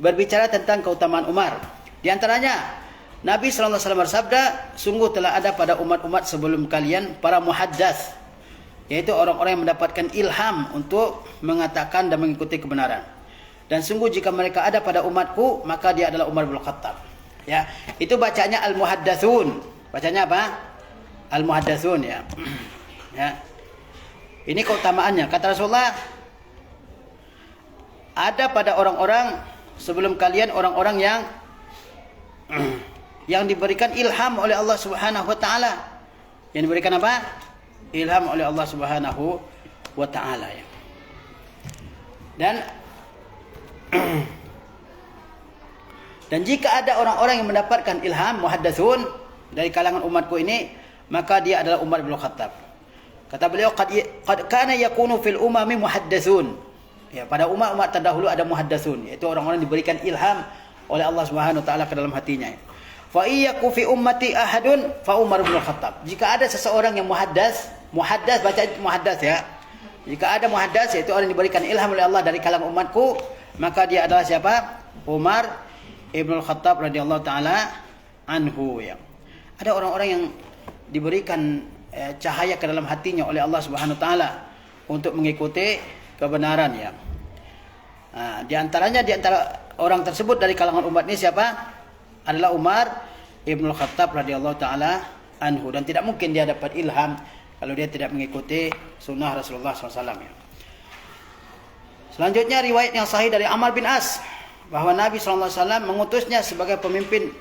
Speaker 1: berbicara tentang keutamaan Umar. Di antaranya Nabi sallallahu alaihi wasallam bersabda, sungguh telah ada pada umat-umat sebelum kalian para muhaddats, yaitu orang-orang yang mendapatkan ilham untuk mengatakan dan mengikuti kebenaran. Dan sungguh jika mereka ada pada umatku, maka dia adalah Umar bin Khattab. Ya, itu bacanya al-muhaddatsun. Bacanya apa? Al-muhaddatsun ya. Ya. Ini keutamaannya. Kata Rasulullah, ada pada orang-orang sebelum kalian orang-orang yang diberikan ilham oleh Allah Subhanahu wa taala. Yang diberikan apa? Ilham oleh Allah Subhanahu wa taala ya. Dan jika ada orang-orang yang mendapatkan ilham muhaddatsun dari kalangan umatku ini, maka dia adalah Umar bin Khattab. Kata beliau, qad kana yakunu fil umami muhaddatsun. Ya, pada umat-umat terdahulu ada muhaddatsun, yaitu orang-orang diberikan ilham oleh Allah Subhanahu wa taala ke dalam hatinya. Fa iyyaku fi ummati ahadun fa Umar bin Khattab. Jika ada seseorang yang muhaddas baca muhaddas ya. Jika ada muhaddas, yaitu orang yang diberikan ilham oleh Allah dari kalangan umatku, maka dia adalah siapa? Umar ibn Khattab radhiyallahu taala anhu ya. Ada orang-orang yang diberikan cahaya ke dalam hatinya oleh Allah Subhanahu wa taala untuk mengikuti kebenaran ya. Nah, di antara orang tersebut dari kalangan umat ini siapa? Adalah Umar ibn Khattab radhiyallahu taala anhu, dan tidak mungkin dia dapat ilham kalau dia tidak mengikuti sunnah Rasulullah SAW ya. Selanjutnya riwayat yang sahih dari Amr bin As bahwa Nabi SAW mengutusnya sebagai pemimpin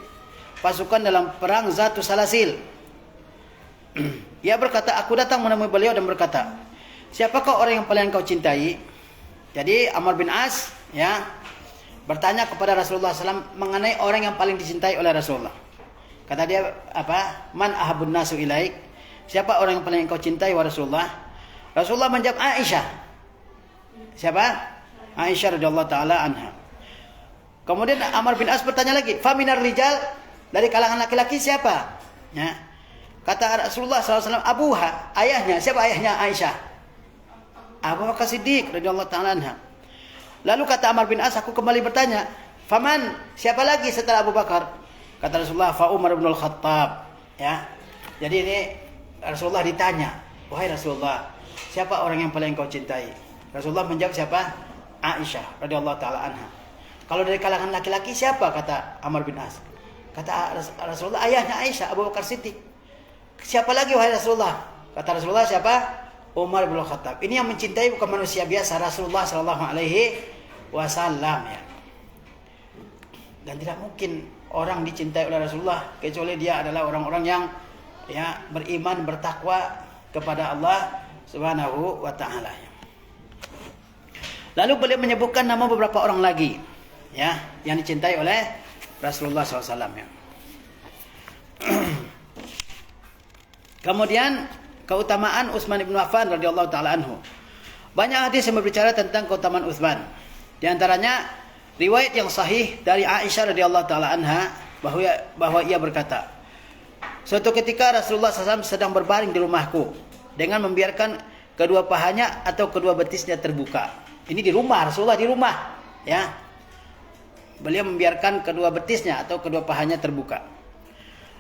Speaker 1: pasukan dalam perang Zatus Salasil. Ia berkata, aku datang menemui beliau dan berkata, siapakah orang yang paling engkau cintai? Jadi Amr bin As ya bertanya kepada Rasulullah SAW mengenai orang yang paling dicintai oleh Rasulullah. Kata dia apa? Man ahabun nasu ilaik? Siapa orang yang paling engkau cintai wahai Rasulullah? Rasulullah menjawab, Aisyah. Siapa? Aisyah radhiyallahu taala anha. Kemudian Amr bin As bertanya lagi, faminar rijal? Dari kalangan laki-laki siapa? Ya. Kata Rasulullah SAW, abuha, ayahnya. Siapa ayahnya Aisyah? Abu Bakar Siddiq radhiyallahu taala anha. Lalu kata Amr bin As, aku kembali bertanya, faman, siapa lagi setelah Abu Bakar? Kata Rasulullah, fa Umar bin Khattab. Ya. Jadi ini Rasulullah ditanya, wahai Rasulullah, siapa orang yang paling kau cintai? Rasulullah menjawab siapa? Aisyah radhiyallahu taala anha. Kalau dari kalangan laki-laki siapa? Kata Amr bin As. Kata Rasulullah, ayahnya Aisyah, Abu Bakar Siddiq. Siapa lagi wahai Rasulullah? Kata Rasulullah siapa? Umar bin Khattab. Ini yang mencintai bukan manusia biasa, Rasulullah sallallahu alaihi wasallam ya. Dan tidak mungkin orang dicintai oleh Rasulullah kecuali dia adalah orang-orang yang ya beriman, bertakwa kepada Allah Subhanahu wa taala. Lalu beliau menyebutkan nama beberapa orang lagi ya yang dicintai oleh Rasulullah SAW ya. Kemudian keutamaan Utsman bin Affan radhiyallahu taala anhu. Banyak hadis yang berbicara tentang keutamaan Utsman. Di antaranya riwayat yang sahih dari Aisyah radhiyallahu taala anha bahwa ia berkata, suatu ketika Rasulullah SAW sedang berbaring di rumahku dengan membiarkan kedua pahanya atau kedua betisnya terbuka. Ini di rumah, Rasulullah di rumah ya. Beliau membiarkan kedua betisnya atau kedua pahanya terbuka.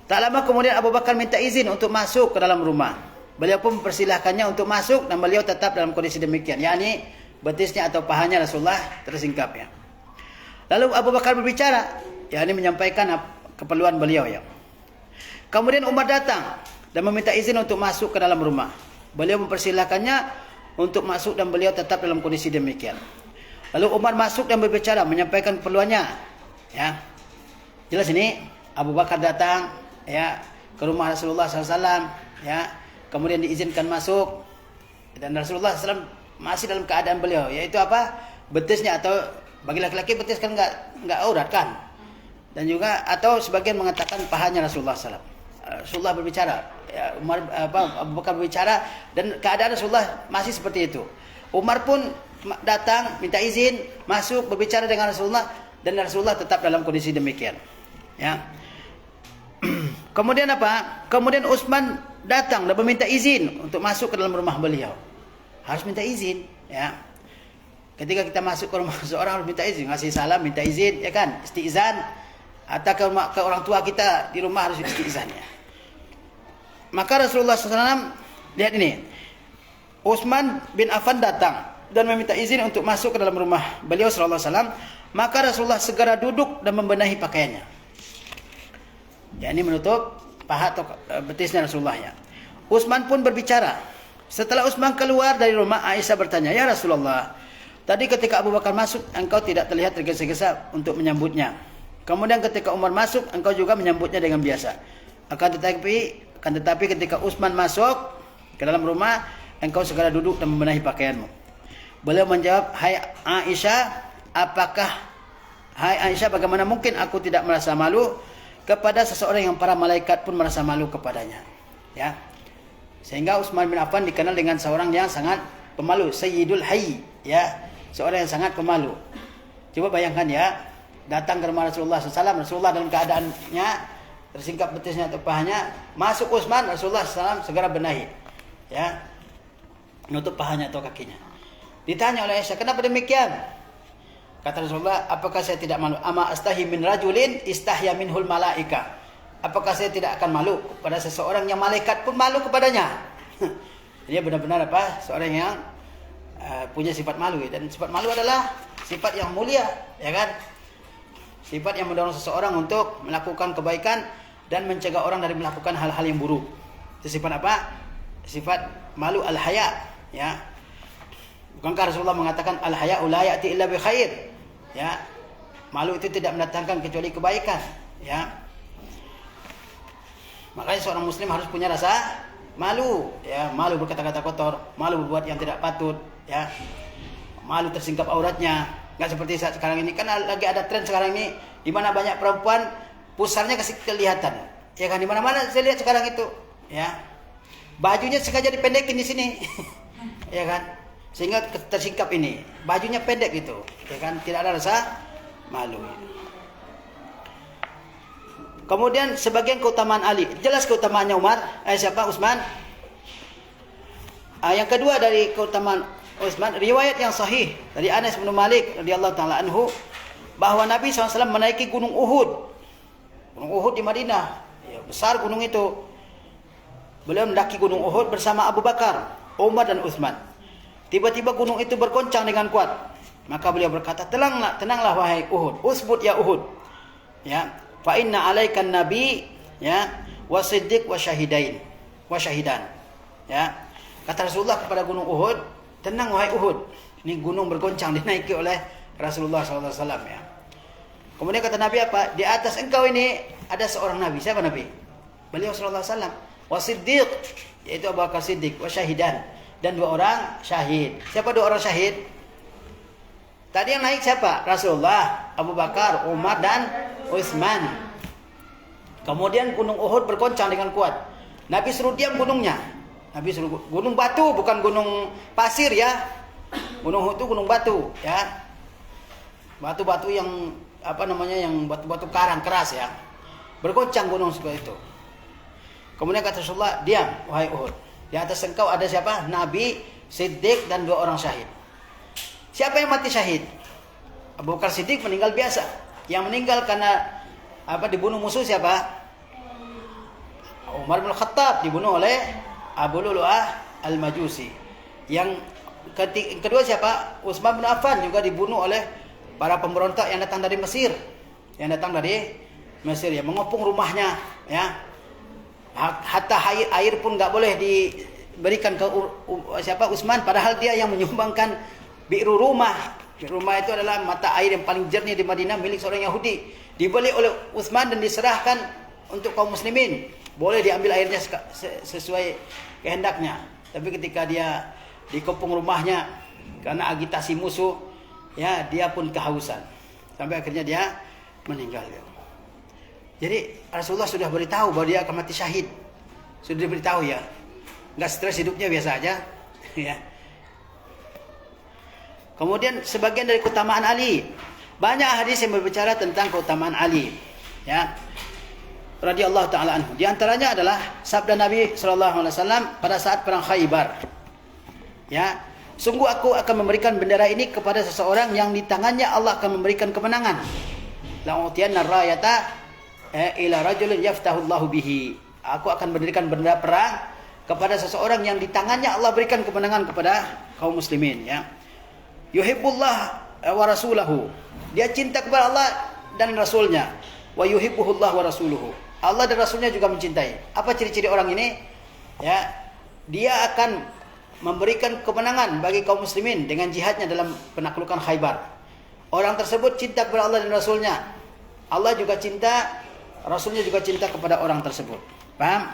Speaker 1: Tak lama kemudian Abu Bakar minta izin untuk masuk ke dalam rumah. Beliau pun mempersilahkannya untuk masuk dan beliau tetap dalam kondisi demikian, yakni betisnya atau pahanya Rasulullah tersingkap ya. Lalu Abu Bakar berbicara, yakni menyampaikan keperluan beliau ya. Kemudian Umar datang dan meminta izin untuk masuk ke dalam rumah. Beliau mempersilahkannya untuk masuk dan beliau tetap dalam kondisi demikian. Lalu Umar masuk dan berbicara, menyampaikan keperluannya ya. Jelas ini Abu Bakar datang ya ke rumah Rasulullah SAW ya, kemudian diizinkan masuk dan Rasulullah SAW masih dalam keadaan beliau, yaitu apa, betisnya, atau bagi laki-laki betis kan nggak aurat kan, dan juga atau sebagian mengatakan pahanya Rasulullah SAW. Rasulullah berbicara ya, Abu Bakar berbicara dan keadaan Rasulullah masih seperti itu. Umar pun datang minta izin masuk berbicara dengan Rasulullah dan Rasulullah tetap dalam kondisi demikian ya. Kemudian apa? Kemudian Utsman datang dan meminta izin untuk masuk ke dalam rumah beliau. Harus minta izin ya. Ketika kita masuk ke rumah seorang harus minta izin, ngasih salam minta izin ya kan, istizan. Atau ke orang tua kita di rumah harus istizan ya. Maka Rasulullah SAW lihat ini, Utsman bin Affan datang dan meminta izin untuk masuk ke dalam rumah beliau sallallahu alaihi wasallam. Maka Rasulullah segera duduk dan membenahi pakaiannya. Ya, ini menutup paha atau betisnya Rasulullah ya. Utsman pun berbicara. Setelah Utsman keluar dari rumah, Aisyah bertanya, "Ya Rasulullah, tadi ketika Abu Bakar masuk, engkau tidak terlihat tergesa-gesa untuk menyambutnya. Kemudian ketika Umar masuk, engkau juga menyambutnya dengan biasa. Akan tetapi ketika Utsman masuk ke dalam rumah, engkau segera duduk dan membenahi pakaianmu." Beliau menjawab, "Hai Aisyah, bagaimana mungkin aku tidak merasa malu kepada seseorang yang para malaikat pun merasa malu kepadanya." Ya. Sehingga Utsman bin Affan dikenal dengan seorang yang sangat pemalu, Sayyidul Hayy, ya, seorang yang sangat pemalu. Coba bayangkan ya, datang ke rumah Rasulullah SAW, Rasulullah dalam keadaannya tersingkap betisnya atau pahanya, masuk Utsman, Rasulullah SAW segera benahi, ya, menutup pahanya atau kakinya. Ditanya oleh Aisyah, kenapa demikian? Kata Rasulullah, apakah saya tidak malu? Ama astahi min rajulin istahya minhul malaika. Apakah saya tidak akan malu kepada seseorang yang malaikat pun malu kepadanya? Dia benar-benar apa? Seorang yang punya sifat malu, dan sifat malu adalah sifat yang mulia, ya kan? Sifat yang mendorong seseorang untuk melakukan kebaikan dan mencegah orang dari melakukan hal-hal yang buruk. Itu sifat apa? Sifat malu al-haya, ya. Bukankah Rasulullah mengatakan al-haya'u la ya'ti illa bi khair? Ya. Malu itu tidak mendatangkan kecuali kebaikan, ya. Makanya seorang muslim harus punya rasa malu, ya, malu berkata-kata kotor, malu berbuat yang tidak patut, ya. Malu tersingkap auratnya. Enggak seperti saat sekarang ini, kan lagi ada tren sekarang ini di mana banyak perempuan pusarnya kasih kelihatan. Ya kan, di mana-mana saya lihat sekarang itu, ya. Bajunya sengaja dipendekin di sini. Ya kan? Sehingga tersingkap ini. Bajunya pendek gitu, ya kan? Tidak ada rasa malu. Kemudian sebagian keutamaan Ali. Jelas keutamaannya siapa? Utsman. Yang kedua dari keutamaan Utsman, riwayat yang sahih dari Anas bin Malik radhiyallahu taala anhu bahwa Nabi SAW menaiki gunung Uhud. Gunung Uhud di Madinah. Ya, besar gunung itu. Beliau mendaki gunung Uhud bersama Abu Bakar, Umar dan Utsman. Tiba-tiba gunung itu bergoncang dengan kuat. Maka beliau berkata, tenanglah wahai Uhud. Usbut ya Uhud. Ya. Fa inna alaikan nabi, ya, wasiddiq wa syahidan, ya. Kata Rasulullah kepada gunung Uhud, tenang wahai Uhud. Ini gunung bergoncang dinaiki oleh Rasulullah SAW ya. Kemudian kata Nabi apa? Di atas engkau ini ada seorang Nabi. Siapa Nabi? Beliau sallallahu alaihi wasallam. Wasiddiq, yaitu Abu Bakar Siddiq, wasyahidan, dan 2 orang syahid. Siapa 2 orang syahid? Tadi yang naik siapa? Rasulullah, Abu Bakar, Umar, dan Utsman. Kemudian gunung Uhud bergoncang dengan kuat. Nabi suruh diam gunungnya. Nabi suruh gunung batu, bukan gunung pasir ya. Gunung Uhud itu gunung batu ya. Batu-batu yang yang batu-batu karang keras ya. Bergoncang gunung seperti itu. Kemudian kata Rasulullah, diam wahai Uhud. Di atas engkau ada siapa? Nabi, Siddiq, dan 2 orang syahid. Siapa yang mati syahid? Abu Bakar Siddiq meninggal biasa. Yang meninggal karena dibunuh musuh siapa? Umar bin Khattab dibunuh oleh Abu Lu'lu'ah Al-Majusi. Yang kedua siapa? Utsman bin Affan juga dibunuh oleh para pemberontak yang datang dari Mesir. Yang datang dari Mesir ya, mengepung rumahnya ya. Hatta air pun enggak boleh diberikan ke Utsman, padahal dia yang menyumbangkan Bi'ru Rumah. Bi'ru Rumah itu adalah mata air yang paling jernih di Madinah milik seorang Yahudi. Dibeli oleh Utsman dan diserahkan untuk kaum muslimin. Boleh diambil airnya sesuai kehendaknya. Tapi ketika dia dikepung rumahnya karena agitasi musuh, ya dia pun kehausan. Sampai akhirnya dia meninggal. Jadi Rasulullah sudah beritahu bahwa dia akan mati syahid. Sudah diberitahu ya. Enggak stres hidupnya, biasa aja. Ya. Kemudian sebagian dari keutamaan Ali. Banyak hadis yang berbicara tentang keutamaan Ali. Ya. Radhiyallahu taala anhu. Di antaranya adalah sabda Nabi sallallahu alaihi wasallam pada saat perang Khaybar. Ya. Sungguh aku akan memberikan bendera ini kepada seseorang yang di tangannya Allah akan memberikan kemenangan. La'utiyanna rayata ila rajulin yaftahullahu bihi. Aku akan berdirikan bendera perang kepada seseorang yang di tangannya Allah berikan kemenangan kepada kaum muslimin ya. Yuhibbullah wa rasulahu. Dia cinta kepada Allah dan rasulnya. Wa yuhibbuhullah wa rasuluhu. Allah dan rasulnya juga mencintai. Apa ciri-ciri orang ini? Ya, dia akan memberikan kemenangan bagi kaum muslimin dengan jihadnya dalam penaklukan Khaybar. Orang tersebut cinta kepada Allah dan rasulnya. Allah juga cinta, rasulnya juga cinta kepada orang tersebut. Paham?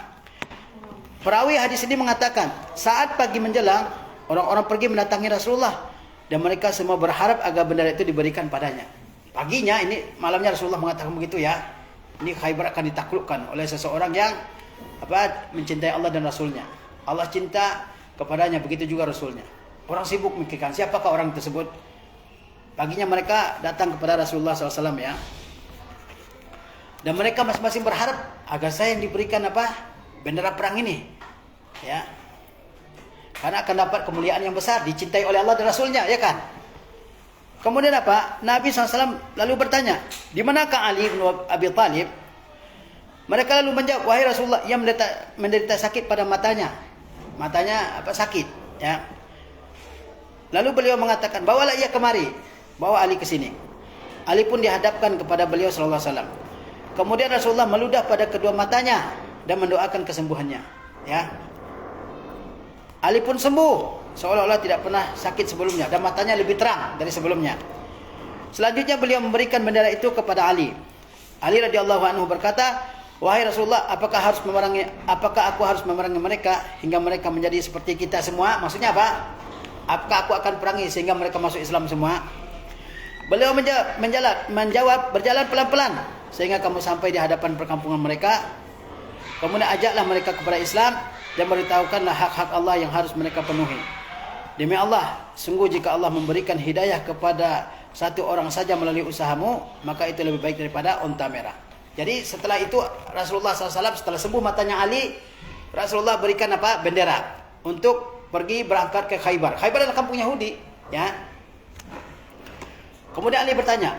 Speaker 1: Perawi hadis ini mengatakan, saat pagi menjelang, orang-orang pergi mendatangi Rasulullah dan mereka semua berharap agar bendera itu diberikan padanya. Paginya ini, malamnya Rasulullah mengatakan begitu ya. Ini Khaybar akan ditaklukkan oleh seseorang yang mencintai Allah dan Rasulnya. Allah cinta kepadanya, begitu juga Rasulnya. Orang sibuk memikirkan siapakah orang tersebut. Paginya mereka datang kepada Rasulullah SAW ya. Dan mereka masing-masing berharap agar saya yang diberikan bendera perang ini. Ya. Karena akan dapat kemuliaan yang besar, dicintai oleh Allah dan Rasulnya, ya kan? Kemudian Nabi SAW lalu bertanya, di manakah Ali bin Abi Thalib? Mereka lalu menjawab, wahai Rasulullah, ia menderita sakit pada matanya. Matanya sakit, ya. Lalu beliau mengatakan, bawalah ia kemari. Bawa Ali ke sini. Ali pun dihadapkan kepada beliau sallallahu alaihi wasallam. Kemudian Rasulullah meludah pada kedua matanya dan mendoakan kesembuhannya, ya. Ali pun sembuh seolah-olah tidak pernah sakit sebelumnya dan matanya lebih terang dari sebelumnya. Selanjutnya beliau memberikan bendera itu kepada Ali. Ali radhiyallahu anhu berkata, wahai Rasulullah, apakah aku harus memerangi mereka hingga mereka menjadi seperti kita semua? Maksudnya apa? Apakah aku akan perangi sehingga mereka masuk Islam semua? Beliau menjawab, berjalan pelan-pelan sehingga kamu sampai di hadapan perkampungan mereka. Kemudian ajaklah mereka kepada Islam dan beritahukanlah hak-hak Allah yang harus mereka penuhi. Demi Allah, sungguh jika Allah memberikan hidayah kepada satu orang saja melalui usahamu, maka itu lebih baik daripada unta merah. Jadi setelah itu Rasulullah SAW setelah sembuh matanya Ali, Rasulullah berikan bendera untuk pergi berangkat ke Khaybar. Khaybar adalah kampung Yahudi, ya. Kemudian Ali bertanya,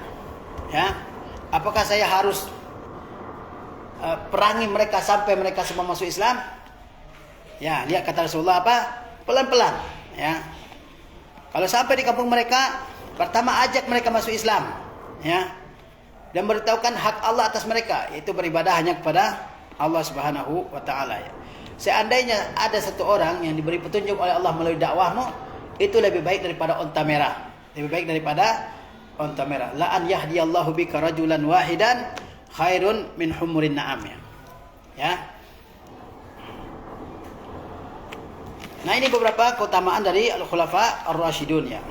Speaker 1: ya, apakah saya harus perangi mereka sampai mereka semua masuk Islam? Ya, lihat kata Rasulullah pelan-pelan, ya. Kalau sampai di kampung mereka, pertama ajak mereka masuk Islam, ya. Dan beritahukan hak Allah atas mereka, yaitu beribadah hanya kepada Allah Subhanahu wa taala, ya. seandainya ada satu orang yang diberi petunjuk oleh Allah melalui dakwahmu, itu lebih baik daripada onta merah. Lebih baik daripada onta merah. La an yahdiyallahu bika rajulan wahidan khairun min humurin na'am. Ya. Nah, ini beberapa keutamaan dari Al-Khulafa Ar-Rasyidun ya.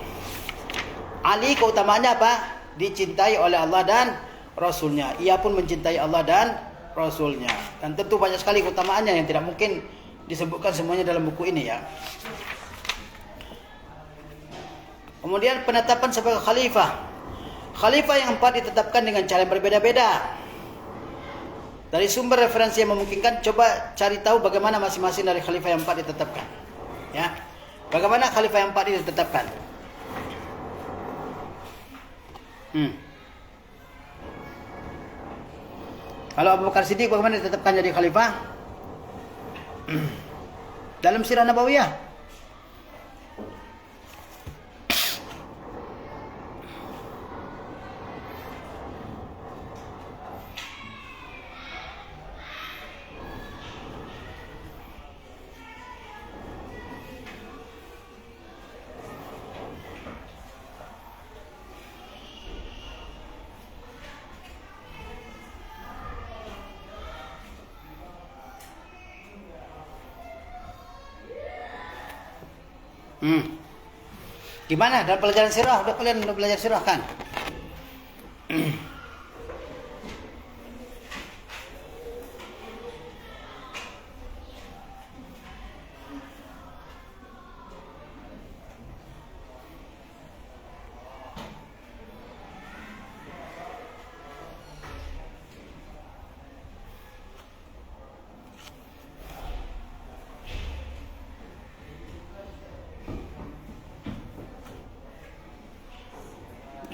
Speaker 1: Ali keutamaannya apa? Dicintai oleh Allah dan Rasulnya. Ia pun mencintai Allah dan Rasulnya. Dan tentu banyak sekali keutamaannya yang tidak mungkin disebutkan semuanya dalam buku ini ya. Kemudian penetapan sebagai khalifah. Khalifah yang 4 ditetapkan dengan cara yang berbeda-beda. Dari sumber referensi yang memungkinkan, coba cari tahu bagaimana masing-masing dari khalifah yang 4 ditetapkan. Ya. Bagaimana khalifah yang 4 ini ditetapkan? Kalau Abu Bakar Siddiq bagaimana ditetapkan jadi khalifah? Dalam sirah Nabawiyah. Gimana dalam pelajaran sirah? Kalian udah belajar sirah kan?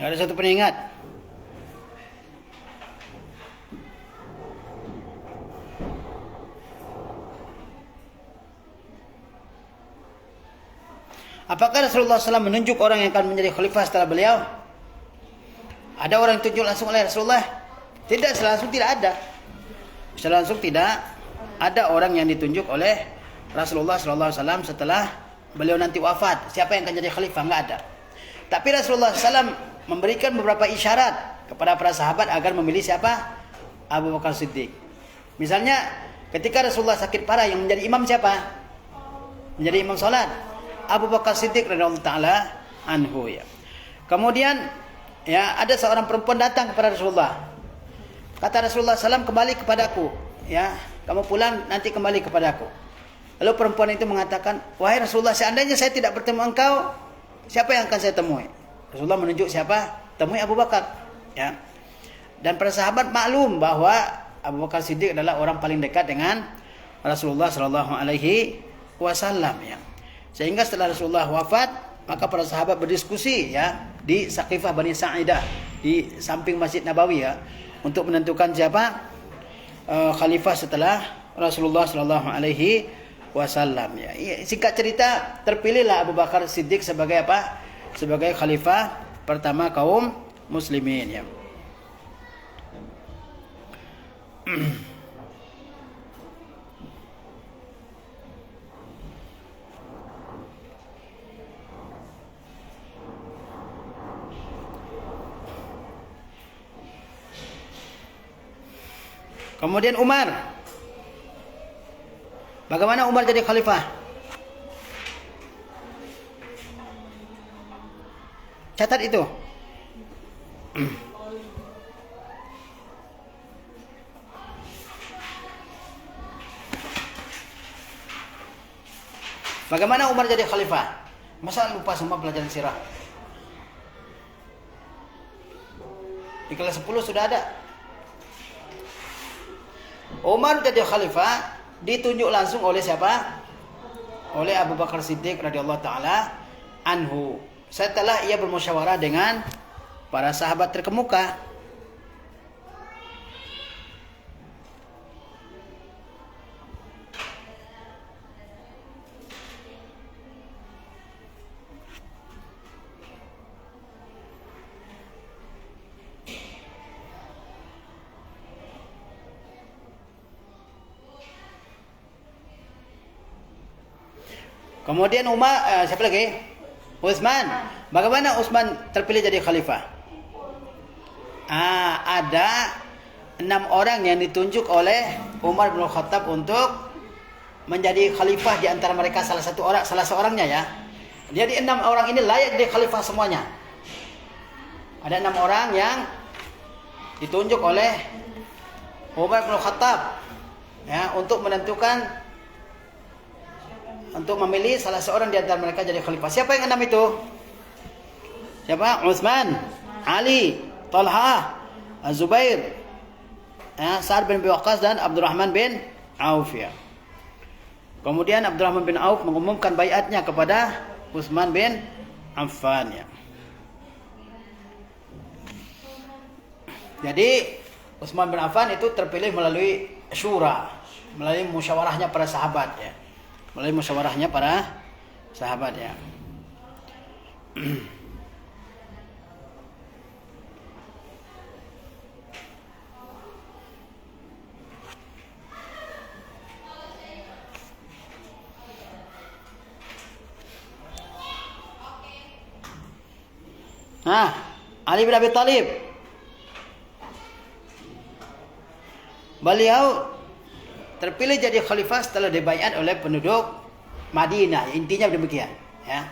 Speaker 1: Ada satu pengingat. Apakah Rasulullah SAW menunjuk orang yang akan menjadi khalifah setelah beliau? Ada orang yang tunjuk langsung oleh Rasulullah? Tidak, secara langsung tidak ada. Secara langsung tidak ada orang yang ditunjuk oleh Rasulullah SAW setelah beliau nanti wafat. Siapa yang akan jadi khalifah? Enggak ada. Tapi Rasulullah SAW memberikan beberapa isyarat kepada para sahabat agar memilih siapa? Abu Bakar Siddiq. Misalnya ketika Rasulullah sakit parah, yang menjadi imam siapa? Menjadi imam salat Abu Bakar Siddiq radhiyallahu taala anhu ya. Kemudian ya, ada seorang perempuan datang kepada Rasulullah. Kata Rasulullah SAW, kembali kepadaku ya, kamu pulang nanti kembali kepadaku. Lalu perempuan itu mengatakan, wahai Rasulullah, seandainya saya tidak bertemu engkau, siapa yang akan saya temui? Rasulullah menunjuk siapa? Temui Abu Bakar. Ya. Dan para sahabat maklum bahwa Abu Bakar Siddiq adalah orang paling dekat dengan Rasulullah Shallallahu Alaihi Wasallam. Ya. Sehingga setelah Rasulullah wafat, maka para sahabat berdiskusi ya di Saqifah Bani Sa'idah di samping Masjid Nabawi ya, untuk menentukan siapa khalifah setelah Rasulullah Shallallahu Alaihi Wasallam. Ya. Singkat cerita, terpilihlah Abu Bakar Siddiq sebagai apa? Sebagai khalifah pertama kaum muslimin ya. Kemudian Umar. Bagaimana Umar jadi khalifah? Catat itu. Bagaimana Umar jadi khalifah? Masa lupa semua pelajaran sirah? Di kelas 10 sudah ada. Umar jadi khalifah ditunjuk langsung oleh siapa? Oleh Abu Bakar Siddiq radhiyallahu taala anhu. Setelah ia bermusyawarah dengan para sahabat terkemuka. Kemudian siapa lagi? Utsman. Bagaimana Utsman terpilih jadi khalifah? Ada 6 orang yang ditunjuk oleh Umar bin Khattab untuk menjadi khalifah, di antara mereka salah seorangnya ya. Jadi 6 orang ini layak jadi khalifah semuanya. Ada 6 orang yang ditunjuk oleh Umar bin Khattab ya, untuk memilih salah seorang di antara mereka jadi khalifah. Siapa yang 6 itu? Siapa? Utsman, Ali, Talha, Az-Zubair, Sa'ad bin Abi Waqqas dan Abdurrahman bin Auf ya. Kemudian Abdurrahman bin Auf mengumumkan baiatnya kepada Utsman bin Affan ya. Jadi Utsman bin Affan itu terpilih melalui syura, melalui musyawarahnya para sahabat ya. Melalui musyawarahnya para sahabat ya. Ali bin Abi Thalib. Beliau terpilih jadi khalifah setelah dibaiat oleh penduduk Madinah. Intinya demikian, ya.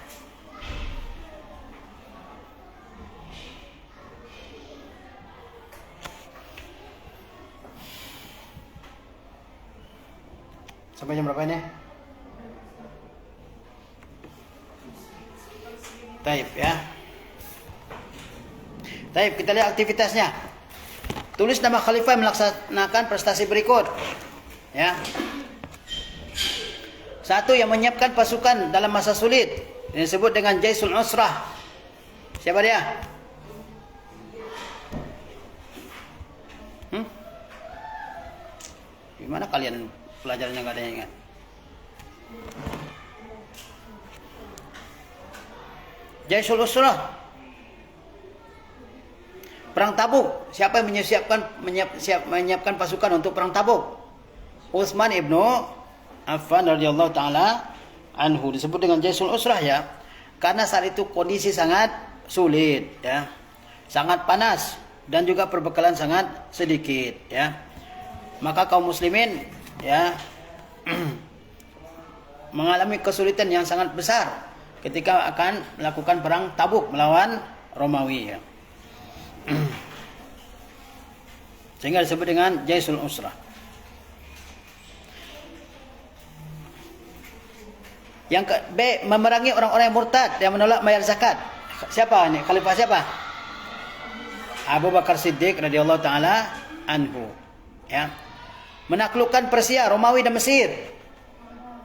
Speaker 1: Sampai jam berapa ini? Taib ya. Taib, kita lihat aktivitasnya. Tulis nama khalifah melaksanakan prestasi berikut. Ya. 1. Yang menyiapkan pasukan dalam masa sulit, yang disebut dengan Jaisul Usrah. Siapa dia? Gimana kalian pelajaran yang gak ada yang ingat? Jaisul Usrah, perang Tabuk. Siapa yang menyiapkan pasukan untuk perang Tabuk? Utsman ibnu Affan radhiyallahu taala anhu, disebut dengan Jaisul Usrah ya, karena saat itu kondisi sangat sulit ya, sangat panas dan juga perbekalan sangat sedikit ya. Maka kaum muslimin ya mengalami kesulitan yang sangat besar ketika akan melakukan perang Tabuk melawan Romawi ya. Sehingga disebut dengan Jaisul Usrah. Yang B, memerangi orang-orang yang murtad yang menolak bayar zakat. Siapa ini? Khalifah siapa? Abu Bakar Siddiq radhiyallahu taala anhu. Ya. Menaklukkan Persia, Romawi dan Mesir.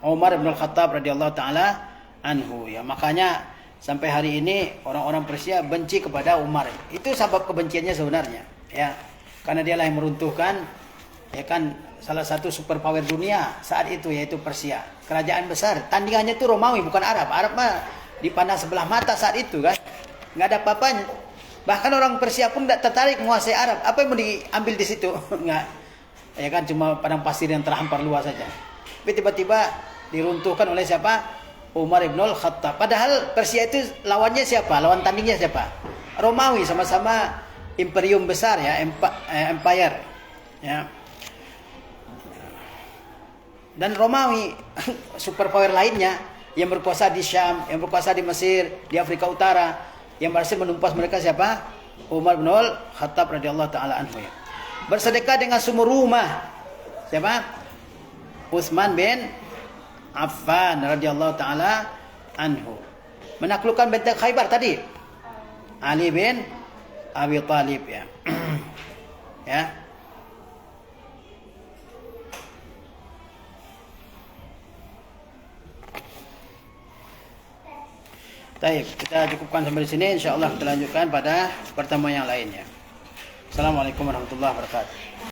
Speaker 1: Umar bin Khattab radhiyallahu taala anhu ya. Makanya sampai hari ini orang-orang Persia benci kepada Umar. Itu sebab kebenciannya sebenarnya ya. Karena dialah yang meruntuhkan ya kan salah satu superpower dunia saat itu, yaitu Persia. Kerajaan besar. Tandingannya itu Romawi, bukan Arab. Arab mah dipandang sebelah mata saat itu kan. Enggak ada apa-apanya. Bahkan orang Persia pun tidak tertarik menguasai Arab. Apa yang mau diambil di situ? Enggak. Ya kan cuma padang pasir yang terhampar luas saja. Tapi tiba-tiba diruntuhkan oleh siapa? Umar ibn Khattab. Padahal Persia itu lawannya siapa? Lawan tandingnya siapa? Romawi, sama-sama imperium besar ya, empire. Ya. Dan Romawi superpower lainnya yang berkuasa di Syam, yang berkuasa di Mesir, di Afrika Utara, yang berhasil menumpas mereka siapa? Umar bin Khattab radhiyallahu taala anhu ya. Bersedekah dengan sumur rumah. Siapa? Utsman bin Affan radhiyallahu taala anhu. Menaklukkan benteng Khaybar tadi. Ali bin Abi Thalib ya. Ya. Baik, kita cukupkan sampai di sini. Insyaallah kita lanjutkan pada pertemuan yang lainnya. Assalamualaikum warahmatullahi wabarakatuh.